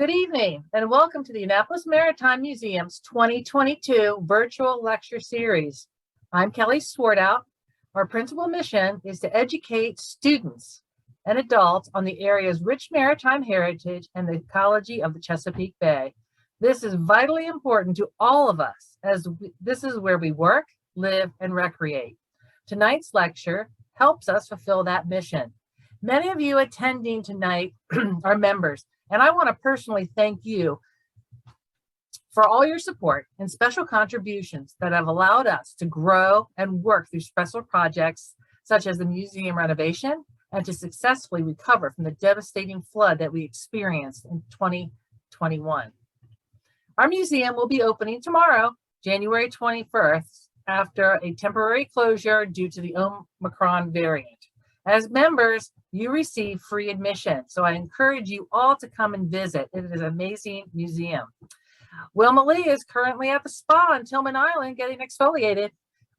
Good evening and welcome to the Annapolis Maritime Museum's 2022 virtual lecture series. I'm Kelly Swartout. Our principal mission is to educate students and adults on the area's rich maritime heritage and the ecology of the Chesapeake Bay. This is vitally important to all of us as this is where we work, live, and recreate. Tonight's lecture helps us fulfill that mission. Many of you attending tonight are members, and I want to personally thank you for all your support and special contributions that have allowed us to grow and work through special projects such as the museum renovation and to successfully recover from the devastating flood that we experienced in 2021. Our museum will be opening tomorrow, January 21st, after a temporary closure due to the Omicron variant. As members, you receive free admission, so I encourage you all to come and visit. It is an amazing museum. Wilma Lee is currently at the spa on Tillman Island getting exfoliated.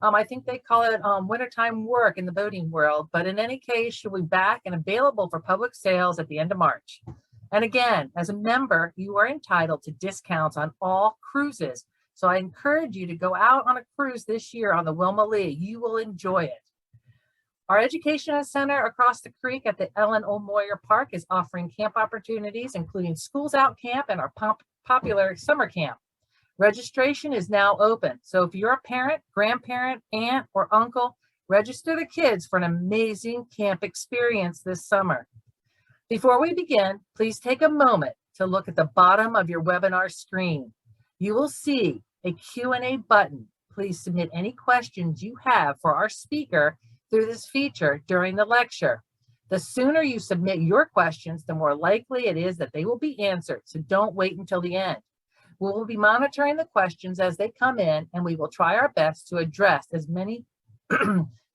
I think they call it wintertime work in the boating world, but in any case, she'll be back and available for public sales at the end of March. And again, as a member, you are entitled to discounts on all cruises. So I encourage you to go out on a cruise this year on the Wilma Lee. You will enjoy it. Our educational center across the creek at the Ellen O. Moyer Park is offering camp opportunities, including Schools Out Camp and our popular summer camp. Registration is now open. So if you're a parent, grandparent, aunt, or uncle, register the kids for an amazing camp experience this summer. Before we begin, please take a moment to look at the bottom of your webinar screen. You will see a Q&A button. Please submit any questions you have for our speaker through this feature during the lecture. The sooner you submit your questions, the more likely it is that they will be answered, so don't wait until the end. We will be monitoring the questions as they come in, and we will try our best to address as many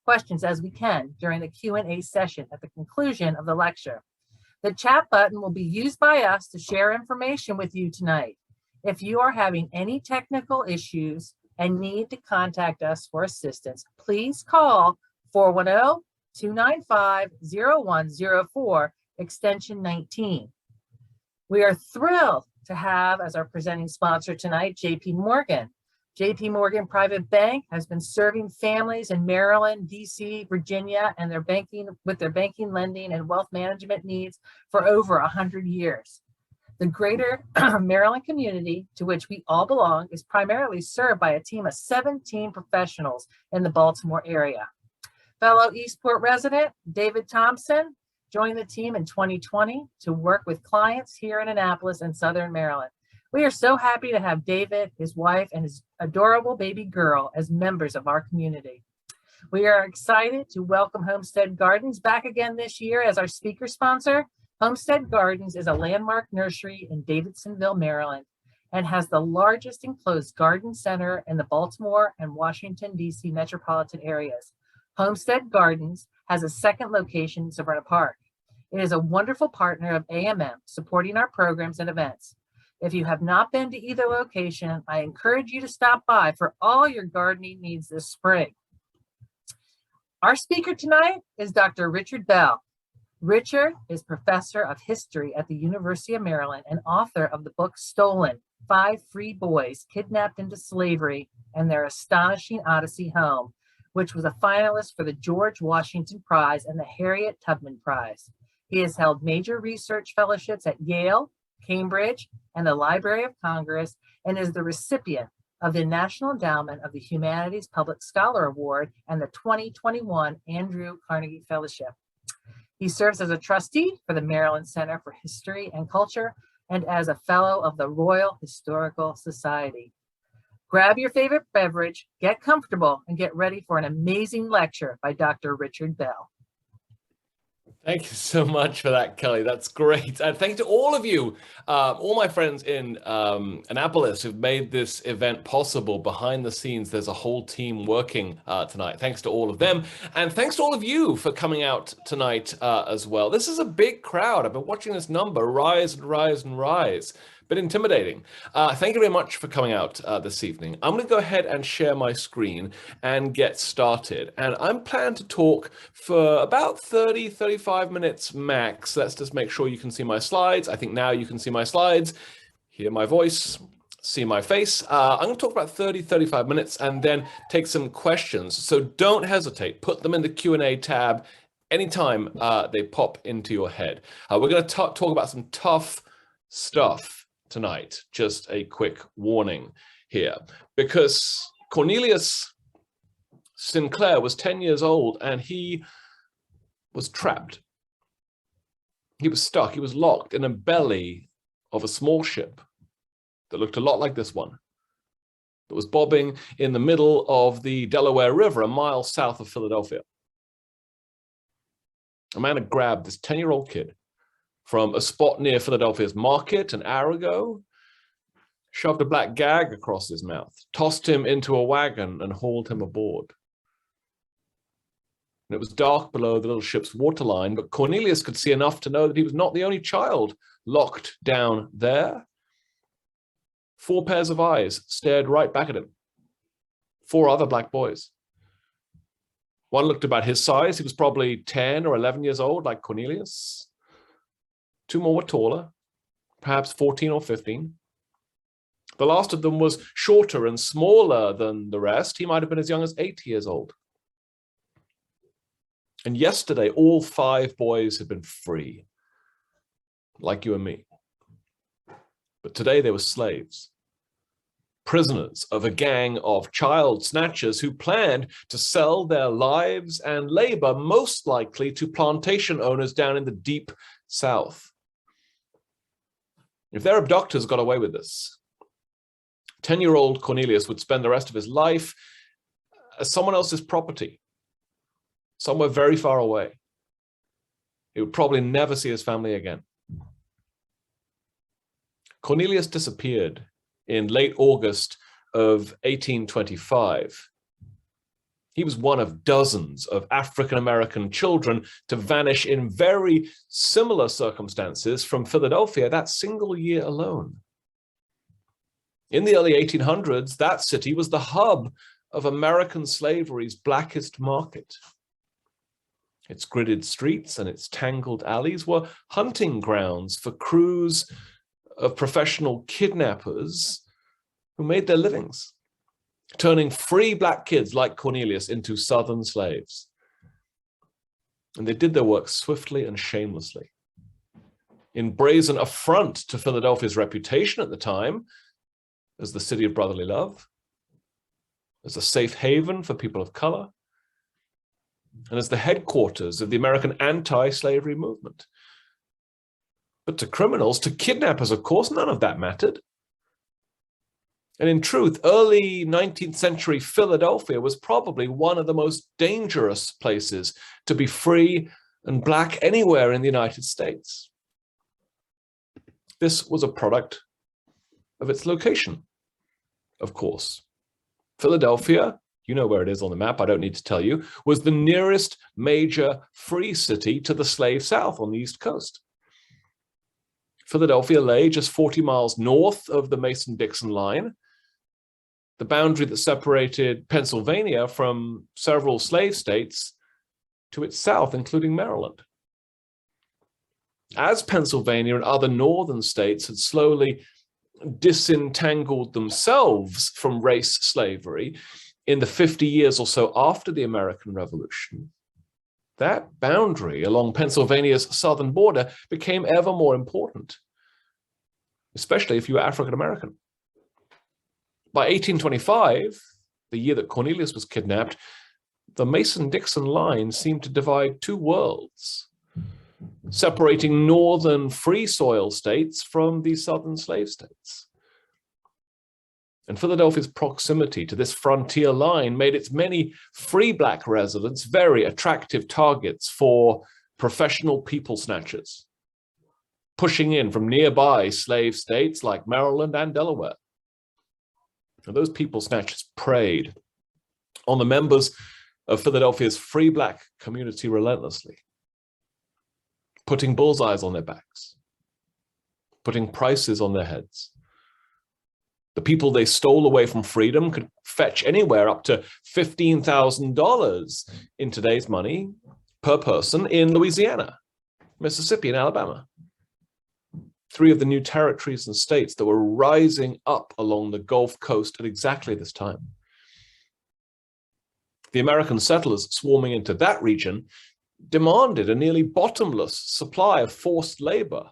questions as we can during the Q&A session at the conclusion of the lecture. The chat button will be used by us to share information with you tonight. If you are having any technical issues and need to contact us for assistance, please call 410-295-0104, extension 19. We are thrilled to have as our presenting sponsor tonight, JP Morgan. JP Morgan Private Bank has been serving families in Maryland, DC, Virginia, and their banking, lending, and wealth management needs for over 100 years. The greater Maryland community, to which we all belong, is primarily served by a team of 17 professionals in the Baltimore area. Fellow Eastport resident David Thompson joined the team in 2020 to work with clients here in Annapolis and Southern Maryland. We are so happy to have David, his wife, and his adorable baby girl as members of our community. We are excited to welcome Homestead Gardens back again this year as our speaker sponsor. Homestead Gardens is a landmark nursery in Davidsonville, Maryland, and has the largest enclosed garden center in the Baltimore and Washington, D.C. metropolitan areas. Homestead Gardens has a second location in Severna Park. It is a wonderful partner of AMM, supporting our programs and events. If you have not been to either location, I encourage you to stop by for all your gardening needs this spring. Our speaker tonight is Dr. Richard Bell. Richard is professor of history at the University of Maryland and author of the book Stolen: 5 Free Boys Kidnapped into Slavery and Their Astonishing Odyssey Home, which was a finalist for the George Washington Prize and the Harriet Tubman Prize. He has held major research fellowships at Yale, Cambridge, and the Library of Congress, and is the recipient of the National Endowment of the Humanities Public Scholar Award and the 2021 Andrew Carnegie Fellowship. He serves as a trustee for the Maryland Center for History and Culture and as a fellow of the Royal Historical Society. Grab your favorite beverage, get comfortable, and get ready for an amazing lecture by Dr. Richard Bell. Thank you so much for that, Kelly. That's great. And thank you to all of you, all my friends in Annapolis who've made this event possible. Behind the scenes, there's a whole team working tonight. Thanks to all of them. And thanks to all of you for coming out tonight as well. This is a big crowd. I've been watching this number rise and rise and rise. bit intimidating. Thank you very much for coming out this evening. I'm going to go ahead and share my screen and get started. And I'm planning to talk for about 30, 35 minutes max. Let's just make sure you can see my slides. I think now you can see my slides, hear my voice, see my face. I'm going to talk about 30, 35 minutes and then take some questions. So don't hesitate. Put them in the Q&A tab anytime they pop into your head. We're going to talk about some tough stuff tonight. Just a quick warning here, because Cornelius Sinclair was 10 years old and he was trapped. He was stuck. He was locked in the belly of a small ship that looked a lot like this one, that was bobbing in the middle of the Delaware River, a mile south of Philadelphia. A man had grabbed this 10-year-old kid from a spot near Philadelphia's market an hour ago, shoved a black gag across his mouth, tossed him into a wagon, and hauled him aboard. And it was dark below the little ship's waterline, but Cornelius could see enough to know that he was not the only child locked down there. 4 pairs of eyes stared right back at him. 4 other black boys. One looked about his size. He was probably 10 or 11 years old, like Cornelius. 2 more were taller, perhaps 14 or 15. The last of them was shorter and smaller than the rest. He might have been as young as 8 years old. And yesterday, all 5 boys had been free, like you and me. But today they were slaves, prisoners of a gang of child snatchers who planned to sell their lives and labor, most likely to plantation owners down in the deep South. If their abductors got away with this, 10-year-old Cornelius would spend the rest of his life as someone else's property, somewhere very far away. He would probably never see his family again. Cornelius disappeared in late August of 1825. He was one of dozens of African-American children to vanish in very similar circumstances from Philadelphia that single year alone. In the early 1800s, that city was the hub of American slavery's blackest market. Its gridded streets and its tangled alleys were hunting grounds for crews of professional kidnappers who made their livings, turning free black kids like Cornelius into Southern slaves. And they did their work swiftly and shamelessly. In brazen affront to Philadelphia's reputation at the time as the city of brotherly love, as a safe haven for people of color, and as the headquarters of the American anti-slavery movement. But to criminals, to kidnappers, of course, none of that mattered. And in truth, early 19th century Philadelphia was probably one of the most dangerous places to be free and black anywhere in the United States. This was a product of its location, of course. Philadelphia, you know where it is on the map, I don't need to tell you, was the nearest major free city to the slave South on the East Coast. Philadelphia lay just 40 miles north of the Mason-Dixon line, the boundary that separated Pennsylvania from several slave states to its south, including Maryland. As Pennsylvania and other northern states had slowly disentangled themselves from race slavery in the 50 years or so after the American Revolution, that boundary along Pennsylvania's southern border became ever more important, especially if you were African American. By 1825, the year that Cornelius was kidnapped, the Mason-Dixon line seemed to divide 2 worlds, separating northern free soil states from the southern slave states. And Philadelphia's proximity to this frontier line made its many free black residents very attractive targets for professional people snatchers, pushing in from nearby slave states like Maryland and Delaware. And those people snatchers preyed on the members of Philadelphia's free black community relentlessly, putting bullseyes on their backs, putting prices on their heads. The people they stole away from freedom could fetch anywhere up to $15,000 in today's money per person in Louisiana, Mississippi, and Alabama. 3 of the new territories and states that were rising up along the Gulf Coast at exactly this time. The American settlers swarming into that region demanded a nearly bottomless supply of forced labor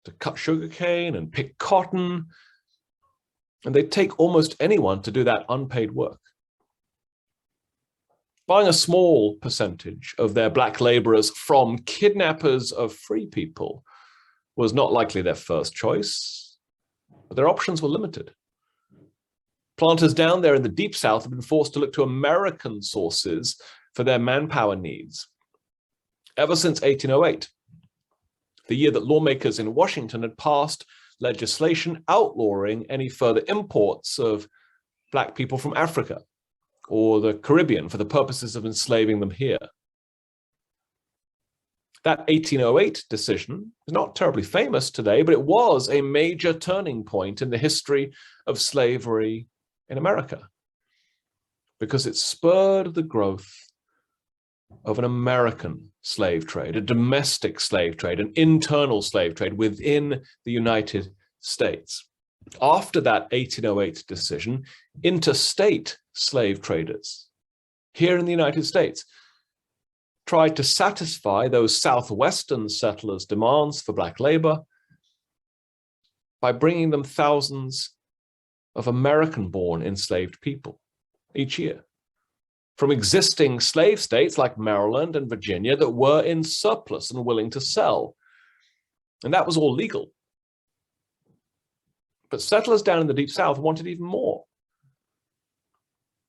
to cut sugarcane and pick cotton, and they'd take almost anyone to do that unpaid work. Buying a small percentage of their black laborers from kidnappers of free people was not likely their first choice, but their options were limited. Planters down there in the Deep South had been forced to look to American sources for their manpower needs ever since 1808, the year that lawmakers in Washington had passed legislation outlawing any further imports of black people from Africa or the Caribbean for the purposes of enslaving them here. That 1808 decision is not terribly famous today, but it was a major turning point in the history of slavery in America because it spurred the growth of an American slave trade, a domestic slave trade, an internal slave trade within the United States. After that 1808 decision, interstate slave traders here in the United States tried to satisfy those Southwestern settlers' demands for black labor by bringing them thousands of American-born enslaved people each year from existing slave states like Maryland and Virginia that were in surplus and willing to sell. And that was all legal. But settlers down in the Deep South wanted even more.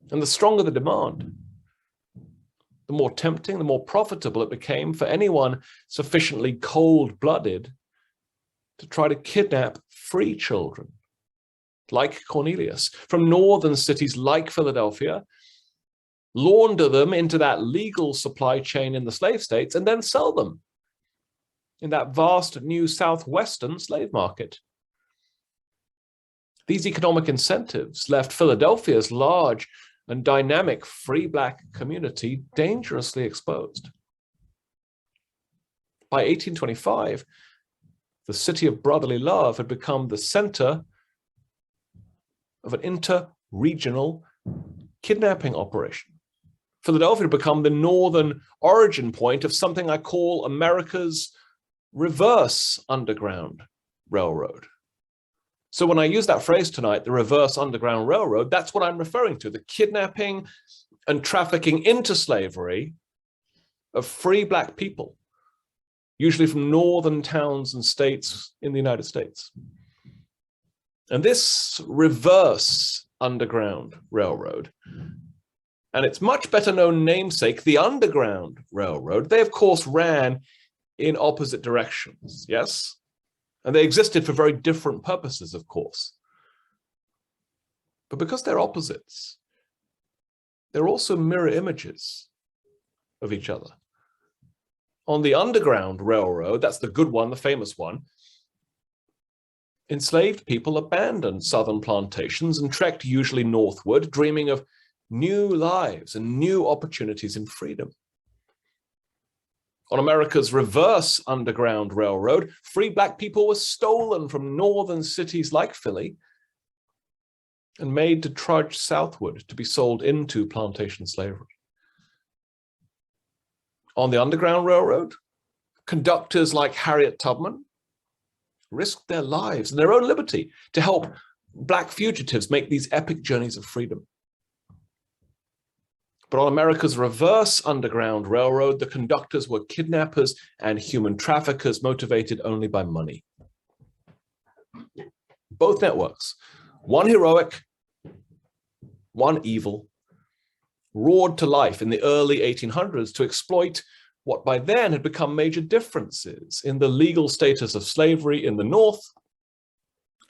And the stronger the demand, the more tempting, the more profitable it became for anyone sufficiently cold-blooded to try to kidnap free children, like Cornelius, from northern cities like Philadelphia, launder them into that legal supply chain in the slave states, and then sell them in that vast new Southwestern slave market. These economic incentives left Philadelphia's large and dynamic free black community dangerously exposed. By 1825, the city of brotherly love had become the center of an inter-regional kidnapping operation. Philadelphia had become the northern origin point of something I call America's reverse Underground Railroad. So when I use that phrase tonight, the reverse Underground Railroad, that's what I'm referring to, the kidnapping and trafficking into slavery of free black people, usually from northern towns and states in the United States. And this reverse Underground Railroad, and its much better known namesake, the Underground Railroad, they of course ran in opposite directions, yes? And they existed for very different purposes, of course. But because they're opposites, they're also mirror images of each other. On the Underground Railroad, that's the good one, the famous one, enslaved people abandoned southern plantations and trekked usually northward, dreaming of new lives and new opportunities in freedom. On America's reverse Underground Railroad, free black people were stolen from northern cities like Philly and made to trudge southward to be sold into plantation slavery. On the Underground Railroad, conductors like Harriet Tubman risked their lives and their own liberty to help black fugitives make these epic journeys of freedom. But on America's reverse Underground Railroad, the conductors were kidnappers and human traffickers motivated only by money. Both networks, one heroic, one evil, roared to life in the early 1800s to exploit what by then had become major differences in the legal status of slavery in the North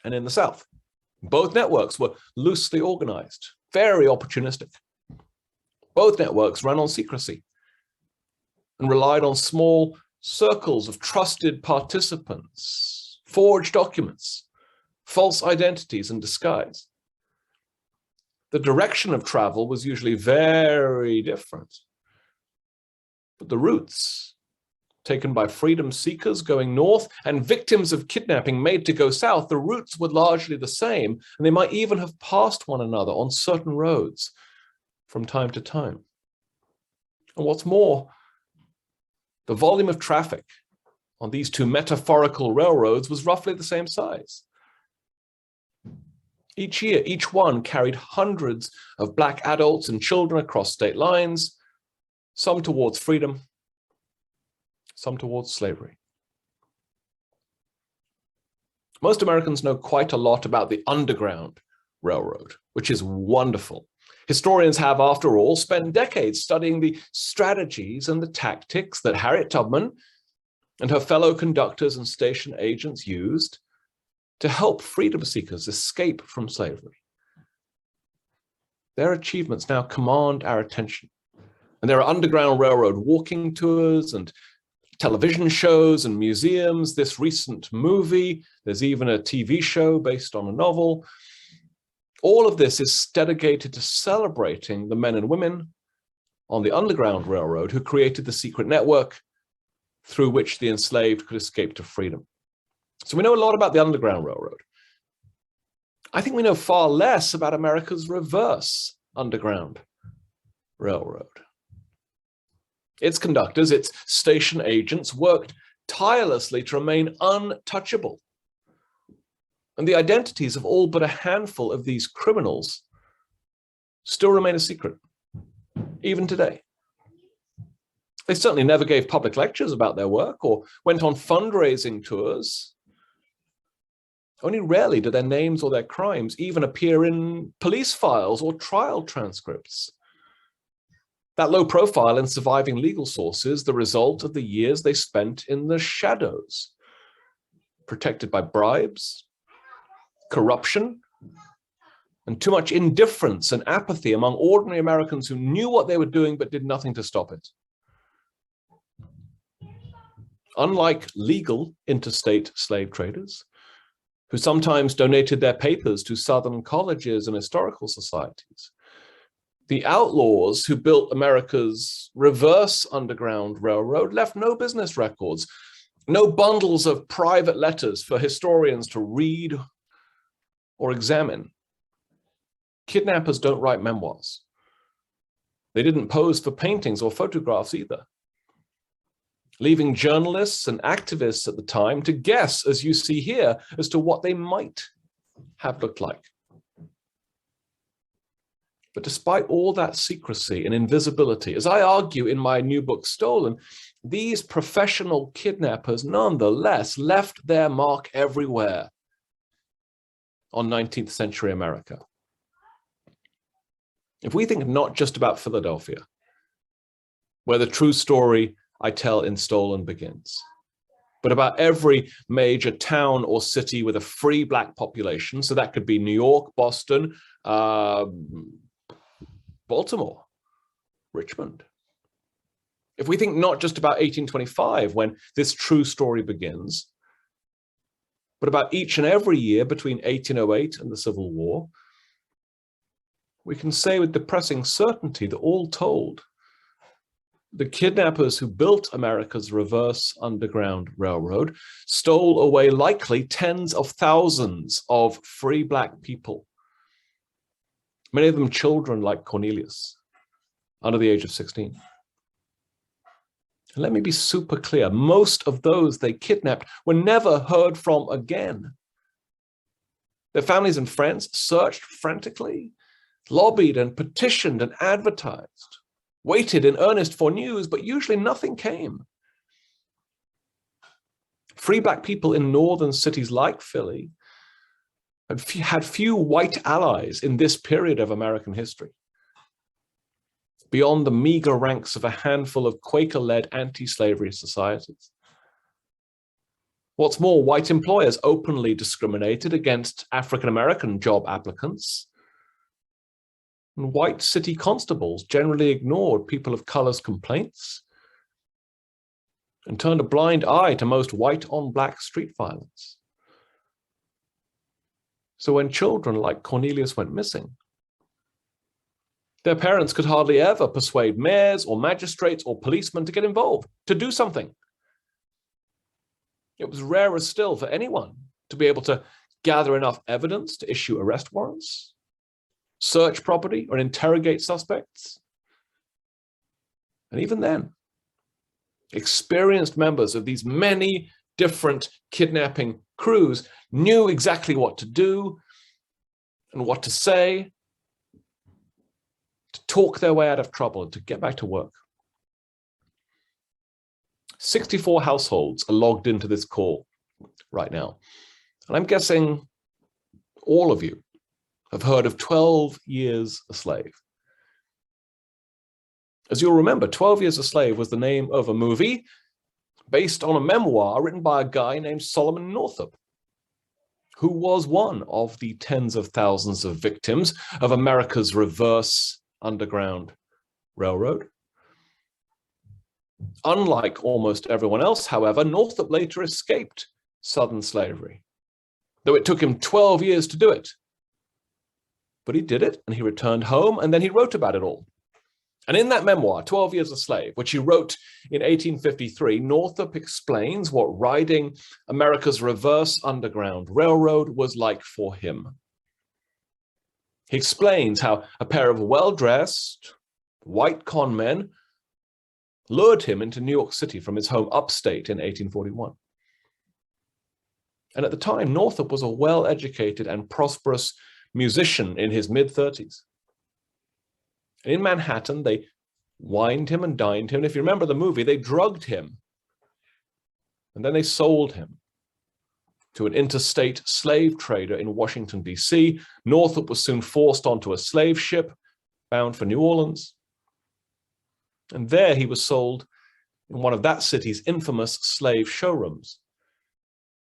and in the South. Both networks were loosely organized, very opportunistic. Both networks ran on secrecy and relied on small circles of trusted participants forged documents, false identities, and disguise. The direction of travel was usually very different. But the routes, taken by freedom seekers going north and victims of kidnapping made to go south, the routes were largely the same, and they might even have passed one another on certain roads from time to time. And what's more, the volume of traffic on these two metaphorical railroads was roughly the same size. Each year, each one carried hundreds of Black adults and children across state lines, some towards freedom, some towards slavery. Most Americans know quite a lot about the Underground Railroad, which is wonderful. Historians have, after all, spent decades studying the strategies and the tactics that Harriet Tubman and her fellow conductors and station agents used to help freedom seekers escape from slavery. Their achievements now command our attention. And there are Underground Railroad walking tours and television shows and museums, this recent movie, there's even a TV show based on a novel. All of this is dedicated to celebrating the men and women on the Underground Railroad who created the secret network through which the enslaved could escape to freedom. So we know a lot about the Underground Railroad. I think we know far less about America's reverse Underground Railroad. Its conductors, its station agents, worked tirelessly to remain untouchable. And the identities of all but a handful of these criminals still remain a secret, even today. They certainly never gave public lectures about their work or went on fundraising tours. Only rarely do their names or their crimes even appear in police files or trial transcripts. That low profile in surviving legal sources, the result of the years they spent in the shadows, protected by bribes, corruption, and too much indifference and apathy among ordinary Americans who knew what they were doing but did nothing to stop it. Unlike legal interstate slave traders, who sometimes donated their papers to Southern colleges and historical societies, the outlaws who built America's reverse Underground Railroad left no business records, no bundles of private letters for historians to read or examine. Kidnappers don't write memoirs. They didn't pose for paintings or photographs either, leaving journalists and activists at the time to guess, as you see here, as to what they might have looked like. But despite all that secrecy and invisibility, as I argue in my new book, Stolen, these professional kidnappers nonetheless left their mark everywhere on 19th century America. If we think not just about Philadelphia, where the true story I tell in Stolen begins, but about every major town or city with a free Black population, so that could be New York, Boston, Baltimore, Richmond. If we think not just about 1825, when this true story begins, but about each and every year between 1808 and the Civil War, we can say with depressing certainty that all told, the kidnappers who built America's reverse Underground Railroad stole away likely tens of thousands of free Black people, many of them children like Cornelius, under the age of 16. And let me be super clear, most of those they kidnapped were never heard from again. Their families and friends searched frantically, lobbied and petitioned and advertised, waited in earnest for news, but usually nothing came. Free Black people in northern cities like Philly had few white allies in this period of American history, beyond the meager ranks of a handful of Quaker-led anti-slavery societies. What's more, white employers openly discriminated against African-American job applicants, and white city constables generally ignored people of color's complaints and turned a blind eye to most white-on-black street violence. So when children like Cornelius went missing, their parents could hardly ever persuade mayors or magistrates or policemen to get involved, to do something. It was rarer still for anyone to be able to gather enough evidence to issue arrest warrants, search property, or interrogate suspects. And even then, experienced members of these many different kidnapping crews knew exactly what to do and what to say to talk their way out of trouble and to get back to work. 64 households are logged into this call right now. And I'm guessing all of you have heard of 12 Years a Slave. As you'll remember, 12 Years a Slave was the name of a movie based on a memoir written by a guy named Solomon Northup, who was one of the tens of thousands of victims of America's reverse Underground Railroad. Unlike almost everyone else, however, Northup later escaped Southern slavery, though it took him 12 years to do it. But he did it, and he returned home, and then he wrote about it all. And in that memoir, 12 Years a Slave, which he wrote in 1853, Northup explains what riding America's reverse Underground Railroad was like for him. He explains how a pair of well-dressed white con men lured him into New York City from his home upstate in 1841. And at the time, Northup was a well-educated and prosperous musician in his mid-30s. And in Manhattan, they wined him and dined him. And if you remember the movie, they drugged him. And then they sold him to an interstate slave trader in Washington, D.C. Northup was soon forced onto a slave ship bound for New Orleans. And there he was sold in one of that city's infamous slave showrooms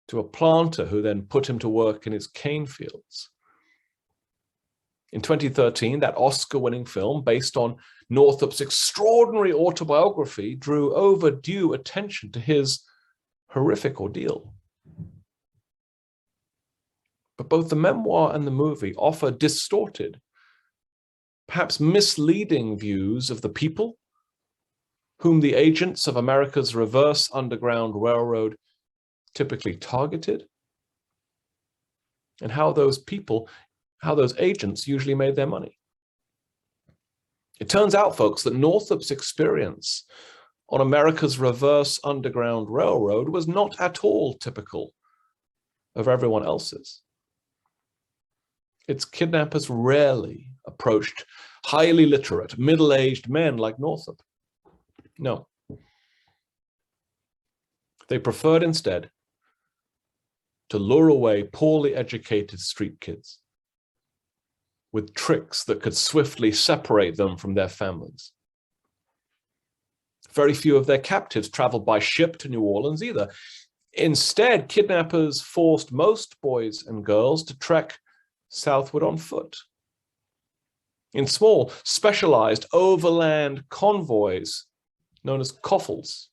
to a planter who then put him to work in his cane fields. In 2013, that Oscar-winning film, based on Northup's extraordinary autobiography, drew overdue attention to his horrific ordeal. But both the memoir and the movie offer distorted, perhaps misleading views of the people whom the agents of America's reverse Underground Railroad typically targeted, and how those agents usually made their money. It turns out, folks, that Northup's experience on America's reverse Underground Railroad was not at all typical of everyone else's. Its kidnappers rarely approached highly literate, middle-aged men like Northup. No. They preferred instead to lure away poorly educated street kids with tricks that could swiftly separate them from their families. Very few of their captives traveled by ship to New Orleans either. Instead, kidnappers forced most boys and girls to trek southward on foot in small, specialized overland convoys known as coffles.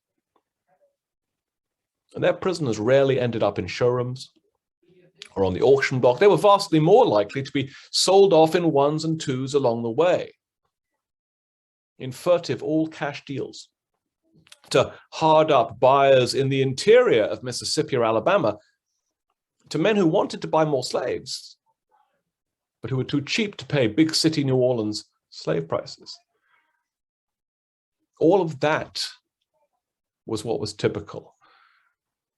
And their prisoners rarely ended up in showrooms or on the auction block. They were vastly more likely to be sold off in ones and twos along the way, in furtive all-cash deals, to hard-up buyers in the interior of Mississippi or Alabama, to men who wanted to buy more slaves, but who were too cheap to pay big city New Orleans slave prices. All of that was what was typical.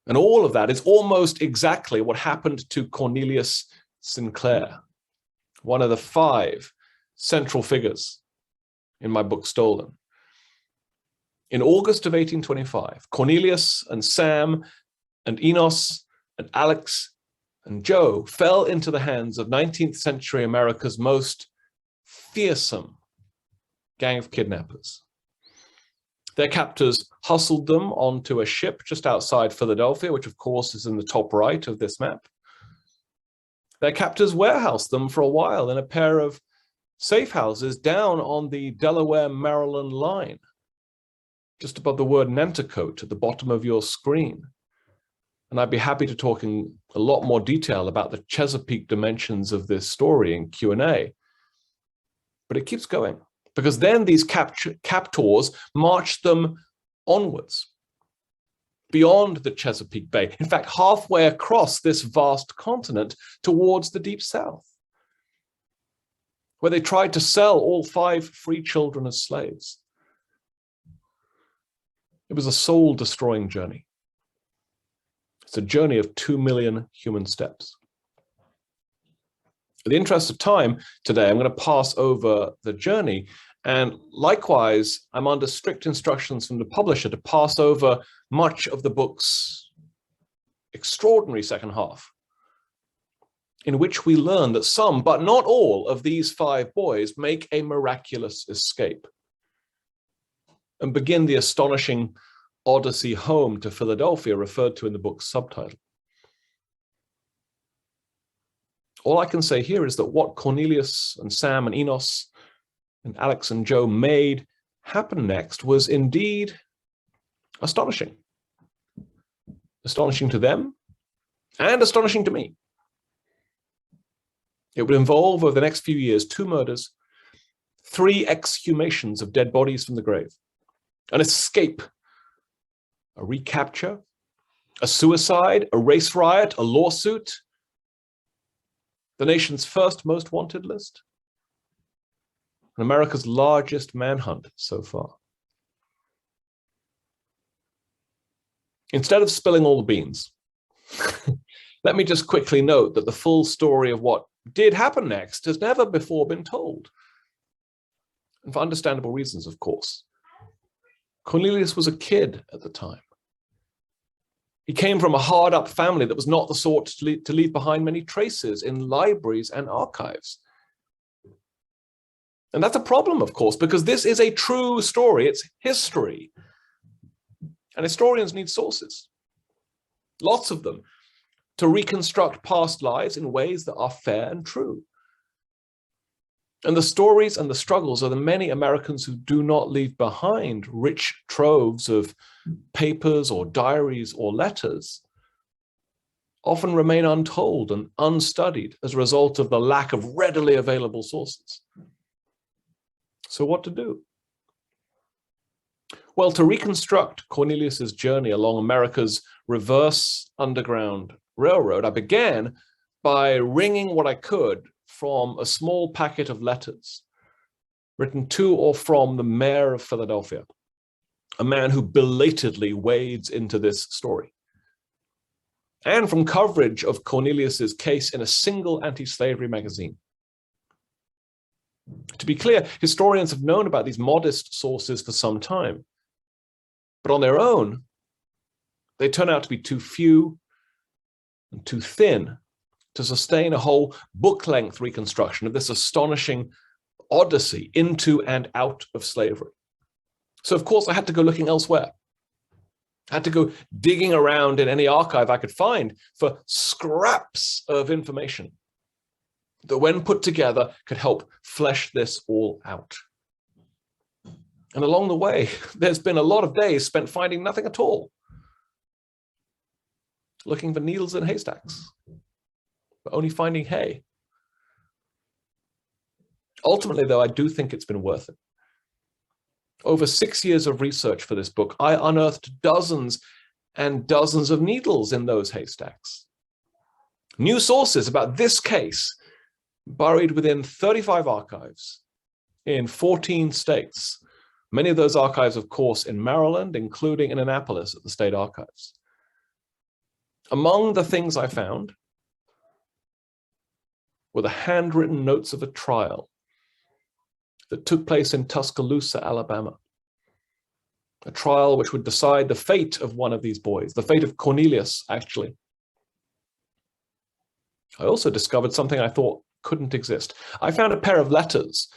And all of that is almost exactly what happened to Cornelius Sinclair, one of the 5 central figures in my book, Stolen. In August of 1825, Cornelius and Sam and Enos and Alex and Joe fell into the hands of 19th century America's most fearsome gang of kidnappers. Their captors hustled them onto a ship just outside Philadelphia, which of course is in the top right of this map. Their captors warehoused them for a while in a pair of safe houses down on the Delaware-Maryland line, just above the word Nanticoke at the bottom of your screen. And I'd be happy to talk in a lot more detail about the Chesapeake dimensions of this story in Q&A. But it keeps going, because then these captors march them onwards, beyond the Chesapeake Bay, in fact, halfway across this vast continent towards the Deep South, where they tried to sell all 5 free children as slaves. It was a soul-destroying journey. It's a journey of 2 million human steps. In the interest of time today, I'm going to pass over the journey. And likewise, I'm under strict instructions from the publisher to pass over much of the book's extraordinary second half, in which we learn that some, but not all, of these 5 boys make a miraculous escape and begin the astonishing Odyssey home to Philadelphia, referred to in the book's subtitle. All I can say here is that what Cornelius and Sam and Enos and Alex and Joe made happen next was indeed astonishing. Astonishing to them and astonishing to me. It would involve, over the next few years, 2 murders, 3 exhumations of dead bodies from the grave, an escape, a recapture, a suicide, a race riot, a lawsuit, the nation's first most wanted list, and America's largest manhunt so far. Instead of spilling all the beans, let me just quickly note that the full story of what did happen next has never before been told. And for understandable reasons, of course. Cornelius was a kid at the time. He came from a hard-up family that was not the sort to leave behind many traces in libraries and archives. And that's a problem, of course, because this is a true story. It's history. And historians need sources, lots of them, to reconstruct past lives in ways that are fair and true. And the stories and the struggles of the many Americans who do not leave behind rich troves of papers or diaries or letters often remain untold and unstudied as a result of the lack of readily available sources. So what to do? Well, to reconstruct Cornelius's journey along America's reverse underground railroad, I began by wringing what I could from a small packet of letters written to or from the mayor of Philadelphia, a man who belatedly wades into this story, and from coverage of Cornelius's case in a single anti-slavery magazine. To be clear, historians have known about these modest sources for some time, but on their own, they turn out to be too few and too thin to sustain a whole book-length reconstruction of this astonishing odyssey into and out of slavery. So, of course, I had to go looking elsewhere. I had to go digging around in any archive I could find for scraps of information that, when put together, could help flesh this all out. And along the way, there's been a lot of days spent finding nothing at all, looking for needles in haystacks, but only finding hay. Ultimately, though, I do think it's been worth it. Over 6 years of research for this book, I unearthed dozens and dozens of needles in those haystacks. New sources about this case buried within 35 archives in 14 states. Many of those archives, of course, in Maryland, including in Annapolis at the state archives. Among the things I found were the handwritten notes of a trial that took place in Tuscaloosa, Alabama. A trial which would decide the fate of one of these boys, the fate of Cornelius, actually. I also discovered something I thought couldn't exist. I found a pair of letters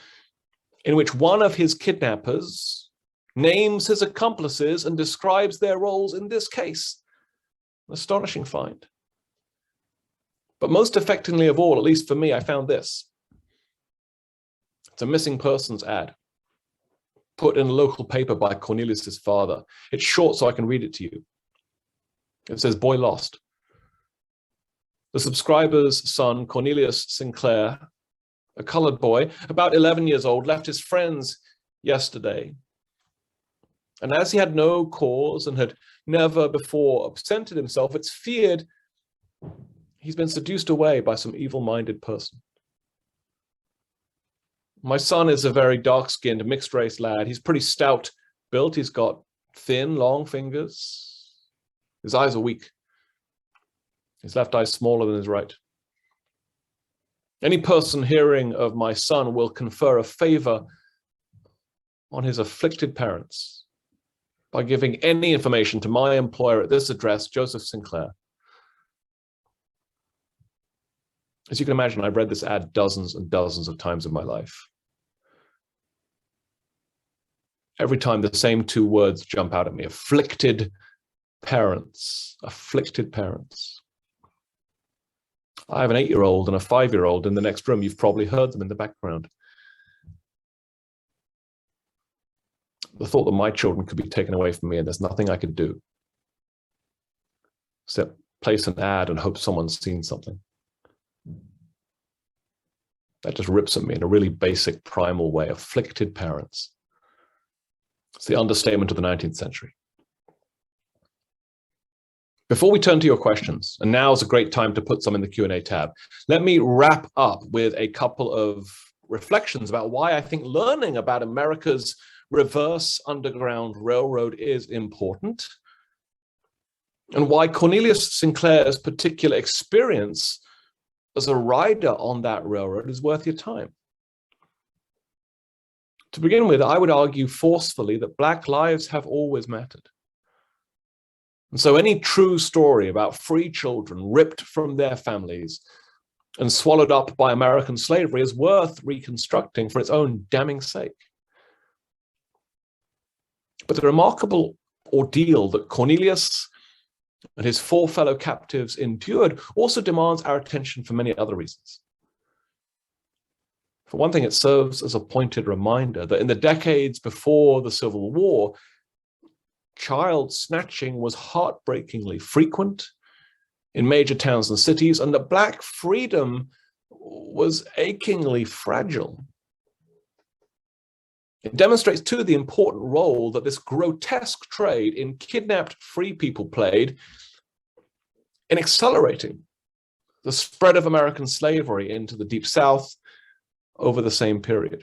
in which one of his kidnappers names his accomplices and describes their roles in this case. An astonishing find. But most affectingly of all, at least for me, I found this. It's a missing persons ad put in a local paper by Cornelius's father. It's short, so I can read it to you. It says, "Boy lost. The subscriber's son, Cornelius Sinclair, a colored boy, about 11 years old, left his friends yesterday. And as he had no cause and had never before absented himself, it's feared he's been seduced away by some evil-minded person. My son is a very dark-skinned, mixed-race lad. He's pretty stout built. He's got thin, long fingers. His eyes are weak. His left eye is smaller than his right. Any person hearing of my son will confer a favor on his afflicted parents by giving any information to my employer at this address, Joseph Sinclair. As you can imagine, I've read this ad dozens and dozens of times in my life. Every time the same two words jump out at me: afflicted parents, afflicted parents. I have an 8-year-old and a 5-year-old in the next room. You've probably heard them in the background. The thought that my children could be taken away from me and there's nothing I could do except place an ad and hope someone's seen something. That just rips at me in a really basic, primal way. Afflicted parents. It's the understatement of the 19th century. Before we turn to your questions, and now is a great time to put some in the Q&A tab, let me wrap up with a couple of reflections about why I think learning about America's reverse underground railroad is important, and why Cornelius Sinclair's particular experience as a rider on that railroad is worth your time. To begin with, I would argue forcefully that Black lives have always mattered. And so any true story about free children ripped from their families and swallowed up by American slavery is worth reconstructing for its own damning sake. But the remarkable ordeal that Cornelius and his 4 fellow captives endured also demands our attention for many other reasons. For one thing, it serves as a pointed reminder that in the decades before the Civil War, child snatching was heartbreakingly frequent in major towns and cities, and that Black freedom was achingly fragile. It demonstrates, too, the important role that this grotesque trade in kidnapped free people played in accelerating the spread of American slavery into the Deep South over the same period.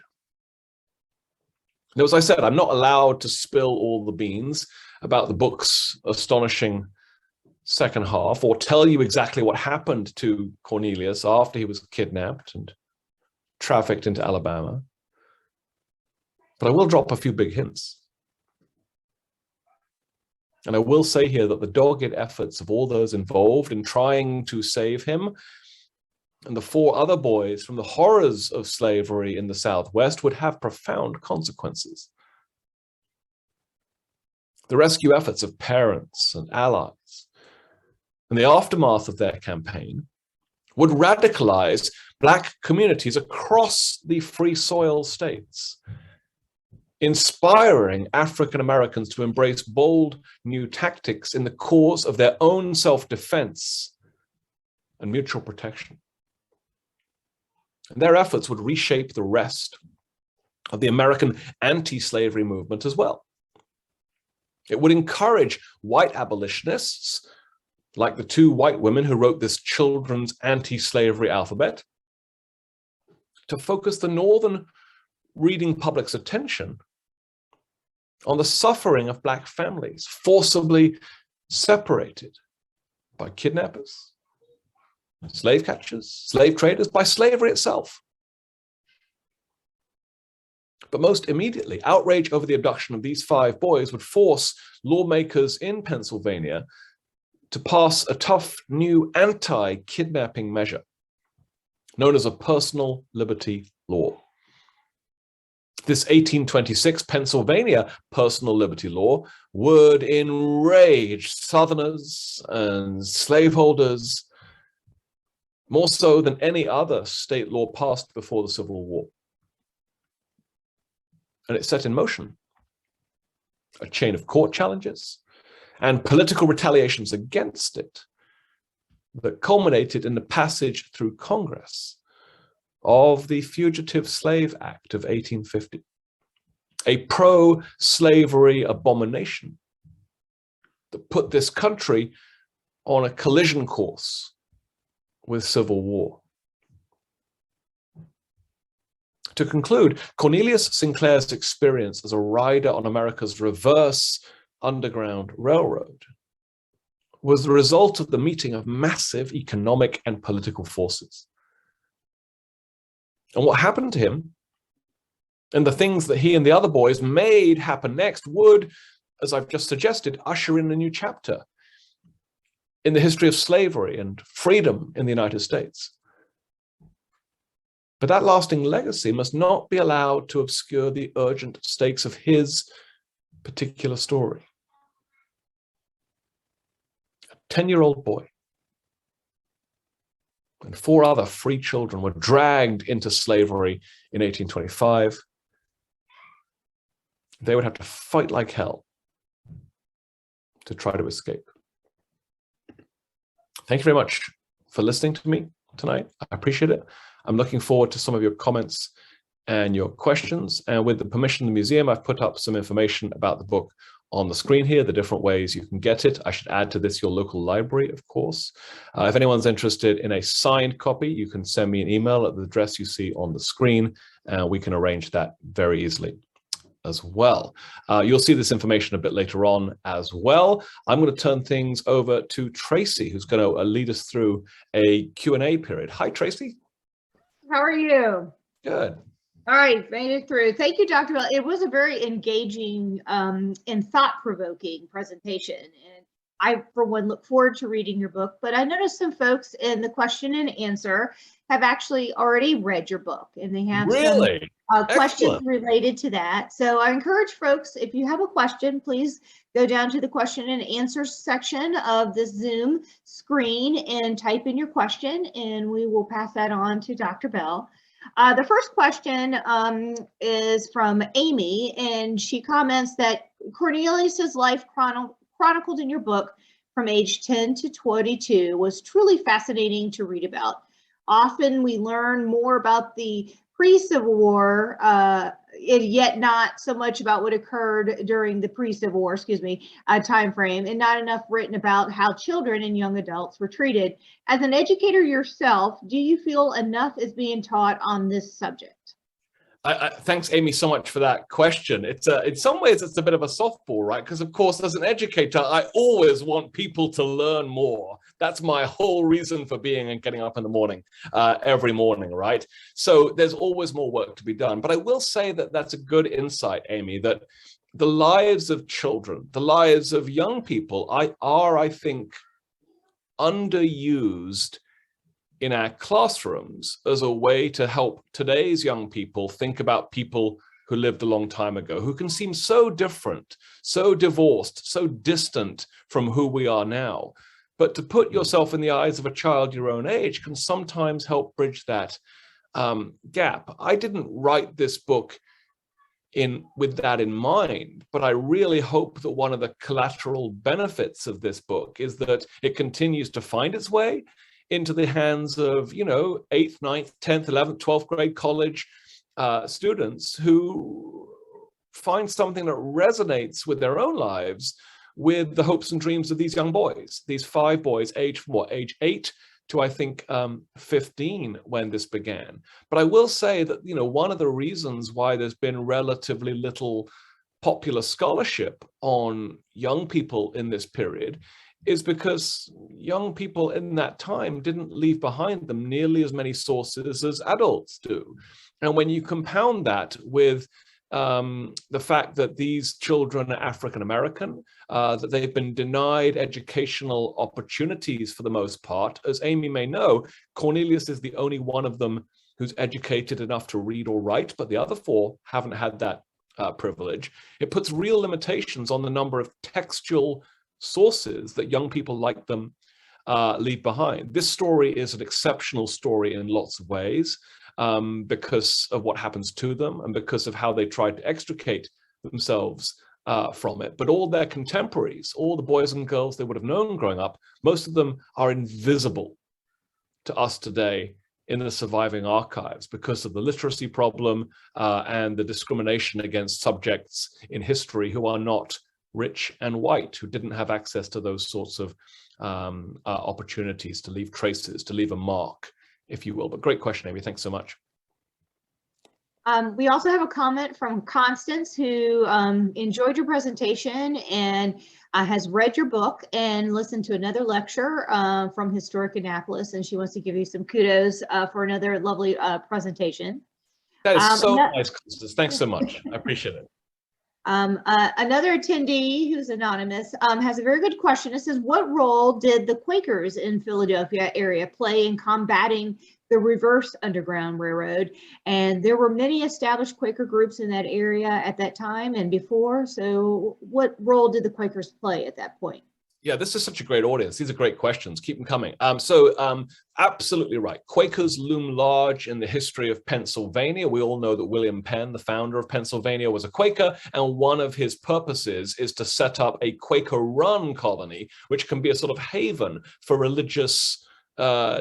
Now, as I said, I'm not allowed to spill all the beans about the book's astonishing second half or tell you exactly what happened to Cornelius after he was kidnapped and trafficked into Alabama. But I will drop a few big hints. And I will say here that the dogged efforts of all those involved in trying to save him and the 4 other boys from the horrors of slavery in the Southwest would have profound consequences. The rescue efforts of parents and allies and the aftermath of their campaign would radicalize Black communities across the Free Soil states, inspiring African Americans to embrace bold new tactics in the cause of their own self-defense and mutual protection. And their efforts would reshape the rest of the American anti-slavery movement as well. It would encourage white abolitionists, like the 2 white women who wrote this children's anti-slavery alphabet, to focus the Northern reading public's attention on the suffering of Black families, forcibly separated by kidnappers, slave catchers, slave traders, by slavery itself. But most immediately, outrage over the abduction of these 5 boys would force lawmakers in Pennsylvania to pass a tough new anti-kidnapping measure known as a personal liberty law. This 1826 Pennsylvania personal liberty law would enrage Southerners and slaveholders more so than any other state law passed before the Civil War. And it set in motion a chain of court challenges and political retaliations against it that culminated in the passage through Congress of the Fugitive Slave Act of 1850, a pro-slavery abomination that put this country on a collision course with civil war. To conclude, Cornelius Sinclair's experience as a rider on America's reverse Underground Railroad was the result of the meeting of massive economic and political forces. And what happened to him, and the things that he and the other boys made happen next, would, as I've just suggested, usher in a new chapter in the history of slavery and freedom in the United States. But that lasting legacy must not be allowed to obscure the urgent stakes of his particular story. A 10-year-old boy and 4 other free children were dragged into slavery in 1825. They would have to fight like hell to try to escape. Thank you very much for listening to me tonight. I appreciate it. I'm looking forward to some of your comments and your questions. And with the permission of the museum, I've put up some information about the book on the screen here, the different ways you can get it. I should add to this your local library, of course. If anyone's interested in a signed copy, you can send me an email at the address you see on the screen, and we can arrange that very easily as well. You'll see this information a bit later on as well. I'm going to turn things over to Tracy, who's going to lead us through a Q&A period. Hi, Tracy. How are you? Good. All right, made it through. Thank you, Dr. Bell. It was a very engaging and thought-provoking presentation. And I, for one, look forward to reading your book. But I noticed some folks in the question and answer have actually already read your book. And they have some questions related to that. So I encourage folks, if you have a question, please go down to the question and answer section of the Zoom screen and type in your question, and we will pass that on to Dr. Bell. The first question is from Amy, and she comments that Cornelius's life chronicled in your book from age 10 to 22 was truly fascinating to read about. Often we learn more about the pre-Civil War, yet not so much about what occurred during the pre-Civil War, time frame, and not enough written about how children and young adults were treated. As an educator yourself, do you feel enough is being taught on this subject? Thanks, Amy, so much for that question. It's in some ways, it's a bit of a softball, right? Because, of course, as an educator, I always want people to learn more. That's my whole reason for being and getting up in the morning, every morning, right? So there's always more work to be done. But I will say that that's a good insight, Amy, that the lives of children, the lives of young people are, I think, underused in our classrooms as a way to help today's young people think about people who lived a long time ago, who can seem so different, so divorced, so distant from who we are now. But to put yourself in the eyes of a child your own age can sometimes help bridge that gap. I didn't write this book with that in mind, but I really hope that one of the collateral benefits of this book is that it continues to find its way into the hands of, 8th, 9th, 10th, 11th, 12th grade college students who find something that resonates with their own lives, with the hopes and dreams of these young boys, these 5 boys, age 8 to, I think, 15 when this began. But I will say that, one of the reasons why there's been relatively little popular scholarship on young people in this period is because young people in that time didn't leave behind them nearly as many sources as adults do. And when you compound that with the fact that these children are African-American, that they've been denied educational opportunities for the most part, as Amy may know, Cornelius is the only one of them who's educated enough to read or write, but the other 4 haven't had that privilege. It puts real limitations on the number of textual sources that young people like them leave behind. This story is an exceptional story in lots of ways because of what happens to them and because of how they try to extricate themselves from it, but all their contemporaries, all the boys and girls they would have known growing up, most of them are invisible to us today in the surviving archives because of the literacy problem and the discrimination against subjects in history who are not rich and white, who didn't have access to those sorts of opportunities to leave traces, to leave a mark, if you will. But great question, Amy. Thanks so much. We also have a comment from Constance, who enjoyed your presentation and has read your book and listened to another lecture from Historic Annapolis, and she wants to give you some kudos for another lovely presentation. That is so nice, Constance. Thanks so much. I appreciate it. Another attendee who's anonymous has a very good question. It says, what role did the Quakers in Philadelphia area play in combating the reverse Underground Railroad? And there were many established Quaker groups in that area at that time and before. So what role did the Quakers play at that point? Yeah, this is such a great audience. These are great questions. Keep them coming. Absolutely right. Quakers loom large in the history of Pennsylvania. We all know that William Penn, the founder of Pennsylvania, was a Quaker, and one of his purposes is to set up a Quaker-run colony, which can be a sort of haven for religious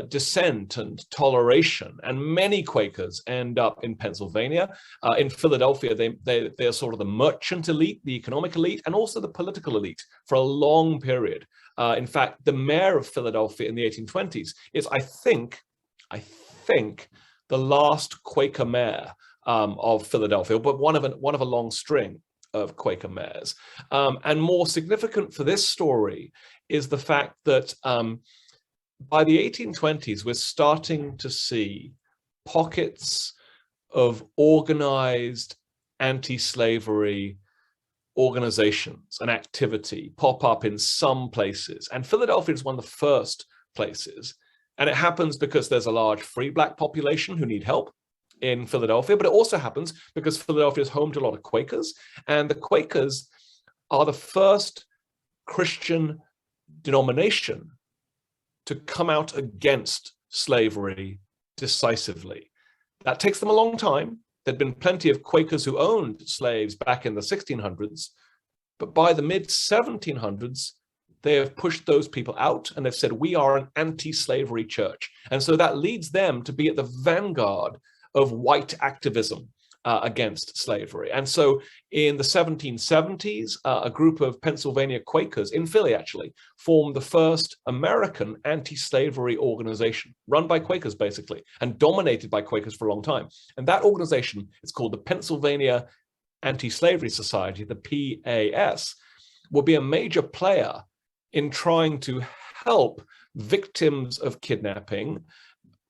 dissent and toleration. And many Quakers end up in Pennsylvania. In Philadelphia, they are sort of the merchant elite, the economic elite, and also the political elite for a long period. In fact, the mayor of Philadelphia in the 1820s is, I think, the last Quaker mayor of Philadelphia, but one of a long string of Quaker mayors. And more significant for this story is the fact that by the 1820s, we're starting to see pockets of organized anti-slavery organizations and activity pop up in some places. And Philadelphia is one of the first places. And it happens because there's a large free Black population who need help in Philadelphia, but it also happens because Philadelphia is home to a lot of Quakers. And the Quakers are the first Christian denomination to come out against slavery decisively. That takes them a long time. There'd been plenty of Quakers who owned slaves back in the 1600s, but by the mid-1700s, they have pushed those people out and they've said, we are an anti-slavery church. And so that leads them to be at the vanguard of white activism against slavery. And so in the 1770s, a group of Pennsylvania Quakers in Philly actually formed the first American anti-slavery organization, run by Quakers basically, and dominated by Quakers for a long time. And that organization is called the Pennsylvania Anti-Slavery Society, the PAS, will be a major player in trying to help victims of kidnapping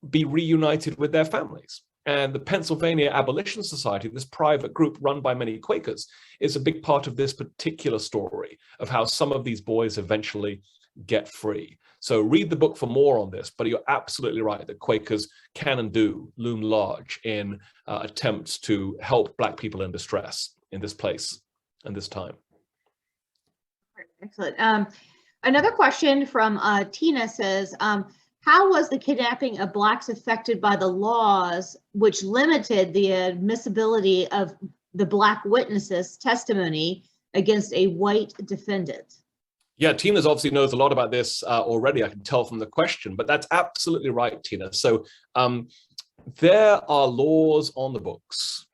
be reunited with their families. And the Pennsylvania Abolition Society, this private group run by many Quakers, is a big part of this particular story of how some of these boys eventually get free. So read the book for more on this, but you're absolutely right that Quakers can and do loom large in attempts to help Black people in distress in this place and this time. Excellent. Another question from Tina says, how was the kidnapping of Blacks affected by the laws which limited the admissibility of the Black witnesses' testimony against a white defendant? Yeah, Tina's obviously knows a lot about this already, I can tell from the question, but that's absolutely right, Tina. So there are laws on the books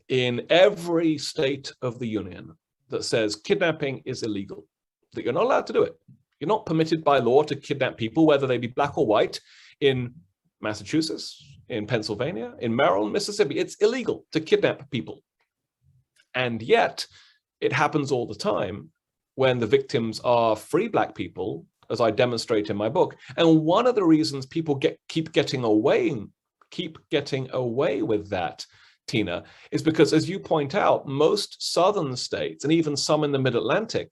in every state of the Union that says kidnapping is illegal, that you're not allowed to do it. You're not permitted by law to kidnap people, whether they be Black or white, in Massachusetts, in Pennsylvania, in Maryland, Mississippi. It's illegal to kidnap people. And yet it happens all the time when the victims are free Black people, as I demonstrate in my book. And one of the reasons people keep getting away with that, Tina, is because, as you point out, most southern states and even some in the mid-Atlantic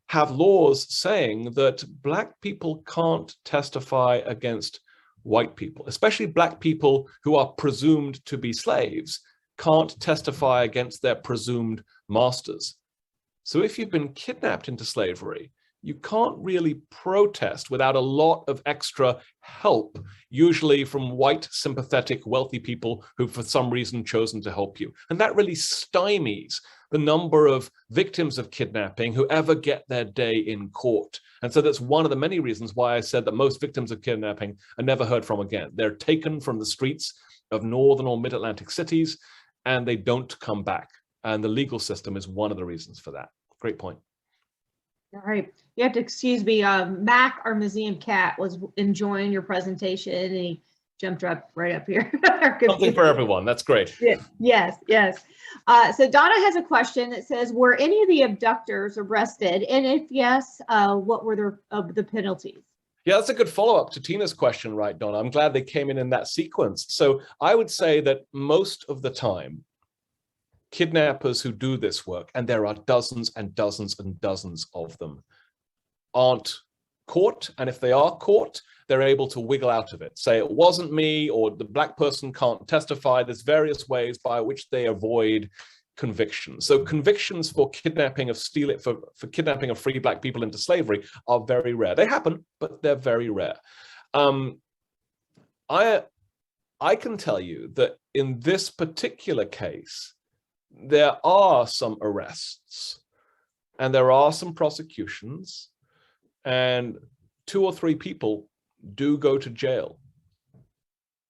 have laws saying that Black people can't testify against white people, especially Black people who are presumed to be slaves, can't testify against their presumed masters. So if you've been kidnapped into slavery, you can't really protest without a lot of extra help, usually from white, sympathetic, wealthy people who've for some reason chosen to help you. And that really stymies the number of victims of kidnapping who ever get their day in court. And so that's one of the many reasons why I said that most victims of kidnapping are never heard from again. They're taken from the streets of northern or mid-Atlantic cities, and they don't come back. And the legal system is one of the reasons for that. Great point. All right. You have to excuse me. Mac, our museum cat, was enjoying your presentation and he jumped up right up here. Something for everyone. That's great. Yes, yes. So Donna has a question that says, were any of the abductors arrested? And if yes, what were the penalties? Yeah, that's a good follow-up to Tina's question, right, Donna? I'm glad they came in that sequence. So I would say that most of the time, kidnappers who do this work, and there are dozens and dozens and dozens of them, aren't caught. And if they are caught, they're able to wiggle out of it. Say it wasn't me, or the black person can't testify. There's various ways by which they avoid convictions. So convictions for kidnapping for kidnapping of free black people into slavery are very rare. They happen, but they're very rare. I can tell you that in this particular case, there are some arrests and there are some prosecutions, and 2 or 3 people do go to jail